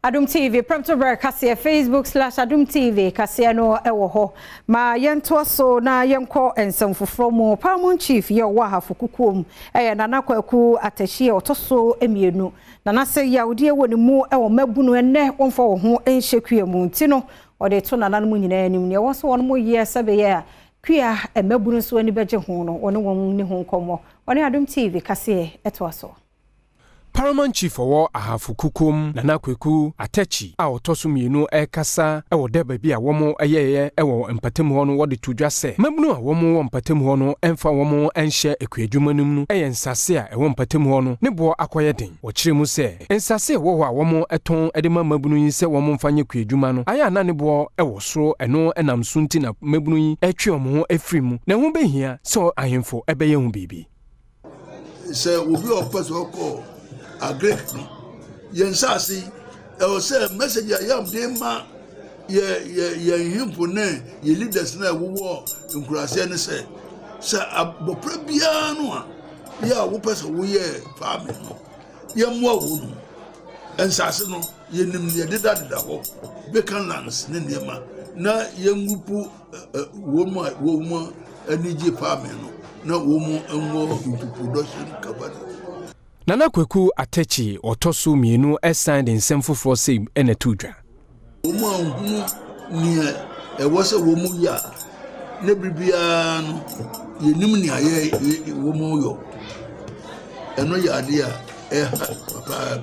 Adom TV, Premtobre Kasee, Facebook/Adom TV, Kasee no ewo ho. Ma yento so na yenko ensem mu Paramount Chief ye wa Kukuom. Nana Kwaku atahie otoso emienu. Nana se yawde woni mu ewo mabunu enne wonfa wo ho enhyekua mu nti no ode to nana no nyina anim ne wo so won mo ye sebe ye a kua emabunu so ani beje ho no woni won ni ho nkomo. Woni Adom TV Kasee eto so. Paramount Chief owo ahafu Kukuom Nana Kwaku atechi a otoso mienu ekasa ewo de ba bi a womo eyeye ewo empatem ho no wode tudwa se mabunu a womo wo empatem ho no emfa womo enhye ekwadwumanum no ensase a ewo empatem ho no ne bo akoye den wo kire mu se ensase wo ho a womo eton ede mabunu yin se womo mfanye kwadwuma no aya na ne bo ewo soro eno enam sunti na mabunu yin etwe omo ho afrimu na ho behia so ahemfo ebeye hu bibi se obi opeso ko agrek yensasi e say message ya dey ma ye himpo ne ye leaders na wo nkurase ne say abopra bia no a ya wo pese wo ye family no ye mo wo no ensase no ye nim ye deda ho bekan lands ne nema na ye ngupu wo mo anije family no na wo mo enwo into production company. Nana Kwaku atechi otoso mienu esan nsem foforo se ene tudwa omo hu ni e wo se wo mu ya ne bibia no ye nim ni aye wo mu yo eno ya de a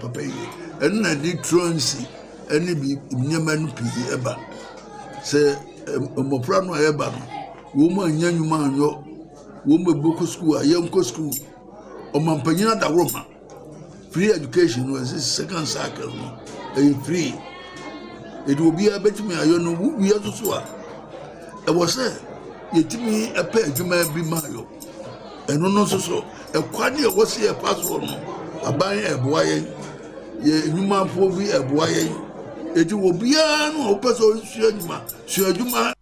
papa ye eno na di tronsi ene bi nyama no pi eba se omopra no eba no wo mu anyanyuma anyo wo mu boku school ayenko school o mampanyina da Roma. Free education was his second cycle, free. It will be a bit me, I don't know who we are to swear. I was there, yet me a page you may be Mario. And no so, a quantity was here password, a buying a boy, ye human for be a boy. It will be an open so, Sir Juma.